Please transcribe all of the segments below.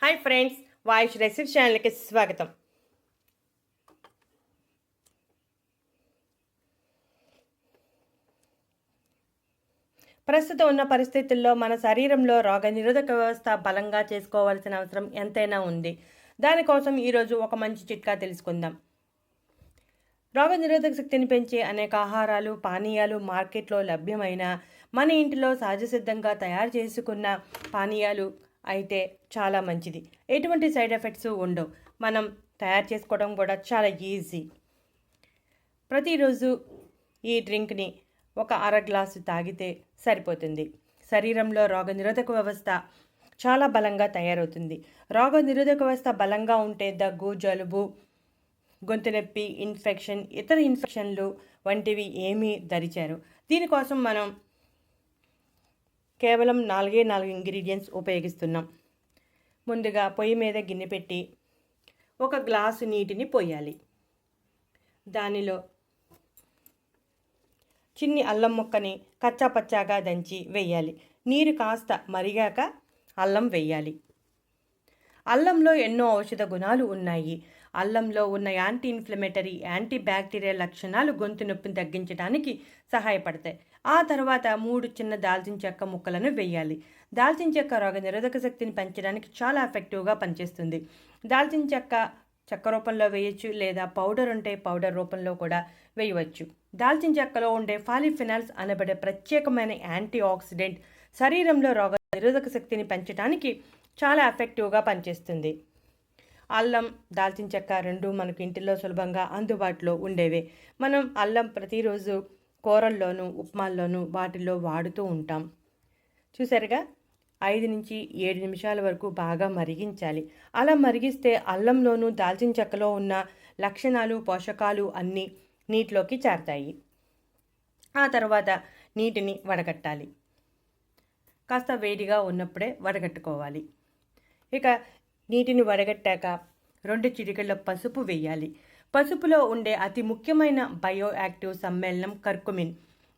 Hi friends, वाइश recipe channel की स्वागतम। ప్రస్తుతం ఉన్న పరిస్థితుల్లో మన శరీరంలో రోగనిరోధక వ్యవస్థ బలంగా చేసుకోవాల్సిన అవసరం ఎంతైనా ఉంది. దానికోసం ఈరోజు ఒక మంచి చిట్కా తెలుసుకుందాం. రోగనిరోధక శక్తిని పెంచే అనేక ఆహారాలు, పానీయాలు మార్కెట్లో లభ్యమైన మన ఇంటిలో సహజసిద్ధంగా తయారు చేసుకున్న పానీయాలు అయితే చాలా మంచిది. ఎటువంటి సైడ్ ఎఫెక్ట్స్ ఉండవు. మనం తయారు చేసుకోవడం కూడా చాలా ఈజీ. ప్రతిరోజు ఈ డ్రింక్ని ఒక అర గ్లాసు తాగితే సరిపోతుంది. శరీరంలో రోగనిరోధక వ్యవస్థ చాలా బలంగా తయారవుతుంది. రోగనిరోధక వ్యవస్థ బలంగా ఉంటే దగ్గు, జలుబు, గొంతు నొప్పి, ఇన్ఫెక్షన్, ఇతర ఇన్ఫెక్షన్లు వంటివి ఏమీ దరిచారు. దీనికోసం మనం కేవలం 4 ఇంగ్రీడియంట్స్ ఉపయోగిస్తున్నాం. ముందుగా పొయ్యి మీద గిన్నె పెట్టి ఒక గ్లాసు నీటిని పోయాలి. దానిలో చిన్ని అల్లం ముక్కని కచ్చాపచ్చాగా దంచి వేయాలి. నీరు కాస్త మరిగాక అల్లం వేయాలి. అల్లంలో ఎన్నో ఔషధ గుణాలు ఉన్నాయి. అల్లంలో ఉన్న యాంటీ ఇన్ఫ్లమేటరీ, యాంటీ బ్యాక్టీరియల్ లక్షణాలు గొంతు నొప్పిని తగ్గించడానికి సహాయపడతాయి. ఆ తర్వాత 3 చిన్న దాల్చిన చెక్క ముక్కలను వేయాలి. దాల్చిన చెక్క రోగ నిరోధక శక్తిని పెంచడానికి చాలా ఎఫెక్టివ్గా పనిచేస్తుంది. దాల్చిన చెక్క రూపంలో వేయచ్చు, లేదా పౌడర్ ఉంటే పౌడర్ రూపంలో కూడా వేయవచ్చు. దాల్చిన చెక్కలో ఉండే పాలిఫినాల్స్ అనబడే ప్రత్యేకమైన యాంటీ ఆక్సిడెంట్ శరీరంలో రోగ నిరోధక శక్తిని పెంచడానికి చాలా ఎఫెక్టివ్గా పనిచేస్తుంది. అల్లం, దాల్చిన చెక్క రెండు మనకు ఇంటిలో సులభంగా అందుబాటులో ఉండేవే. మనం అల్లం ప్రతిరోజు కూరల్లోనూ, ఉప్మాల్లోనూ వాటిల్లో వాడుతూ ఉంటాం. చూసారుగా, 5 నుంచి 7 నిమిషాల వరకు బాగా మరిగించాలి. అలా మరిగిస్తే అల్లంలోనూ దాల్చిన చెక్కలో ఉన్న లక్షణాలు, పోషకాలు అన్నీ నీటిలోకి చేరతాయి. ఆ తర్వాత నీటిని వడగట్టాలి. కాస్త వేడిగా ఉన్నప్పుడే వడగట్టుకోవాలి. ఇక నీటిని వడగట్టాక 2 చిటికెళ్ళ పసుపు వేయాలి. పసుపులో ఉండే అతి ముఖ్యమైన బయో యాక్టివ్ సమ్మేళనం కర్కుమిన్.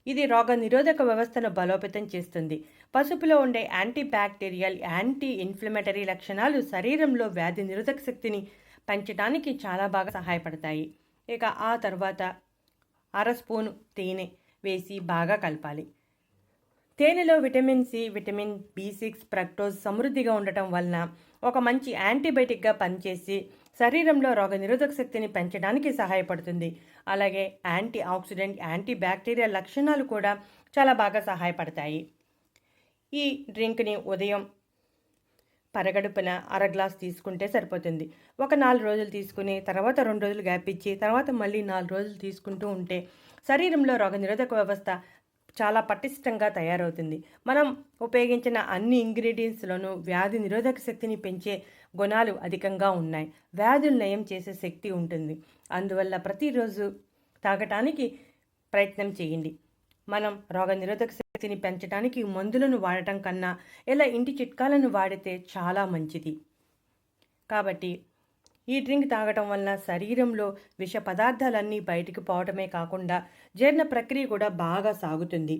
ఇది రోగ నిరోధక వ్యవస్థను బలోపేతం చేస్తుంది. పసుపులో ఉండే యాంటీ బ్యాక్టీరియల్, యాంటీ ఇన్ఫ్లమేటరీ లక్షణాలు శరీరంలో వ్యాధి నిరోధక శక్తిని పెంచడానికి చాలా బాగా సహాయపడతాయి. ఇక ఆ తర్వాత అర స్పూను తేనె వేసి బాగా కలపాలి. తేనెలో vitamin C, vitamin B6, fructose సమృద్ధిగా ఉండటం వలన ఒక మంచి యాంటీబయాటిక్గా పనిచేసి శరీరంలో రోగ నిరోధక శక్తిని పెంచడానికి సహాయపడుతుంది. అలాగే యాంటీ ఆక్సిడెంట్, యాంటీ బ్యాక్టీరియల్ లక్షణాలు కూడా చాలా బాగా సహాయపడతాయి. ఈ డ్రింక్ని ఉదయం పరగడుపున అర గ్లాస్ తీసుకుంటే సరిపోతుంది. ఒక 4 రోజులు తీసుకుని తర్వాత 2 రోజులు గ్యాప్ ఇచ్చి తర్వాత మళ్ళీ 4 రోజులు తీసుకుంటూ ఉంటే శరీరంలో రోగ నిరోధక వ్యవస్థ చాలా పటిష్టంగా తయారవుతుంది. మనం ఉపయోగించిన అన్ని ఇంగ్రీడియంట్స్లోనూ వ్యాధి నిరోధక శక్తిని పెంచే గుణాలు అధికంగా ఉన్నాయి. వ్యాధులు నయం చేసే శక్తి ఉంటుంది. అందువల్ల ప్రతిరోజు తాగటానికి ప్రయత్నం చేయండి. మనం రోగ నిరోధక శక్తిని పెంచడానికి మందులను వాడటం కన్నా ఇలా ఇంటి చిట్కాలను వాడితే చాలా మంచిది. కాబట్టి ఈ డ్రింక్ తాగటం వలన శరీరంలో విష పదార్థాలన్నీ బయటికి పోవటమే కాకుండా జీర్ణ ప్రక్రియ కూడా బాగా సాగుతుంది.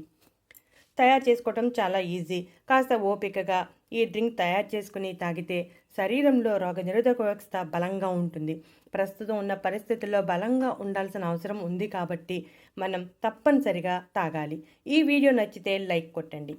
తయారు చేసుకోవటం చాలా ఈజీ. కాస్త ఓపికగా ఈ డ్రింక్ తయారు చేసుకుని తాగితే శరీరంలో రోగ నిరోధక వ్యవస్థ బలంగా ఉంటుంది. ప్రస్తుతం ఉన్న పరిస్థితుల్లో బలంగా ఉండాల్సిన అవసరం ఉంది కాబట్టి మనం తప్పనిసరిగా తాగాలి. ఈ వీడియో నచ్చితే లైక్ కొట్టండి.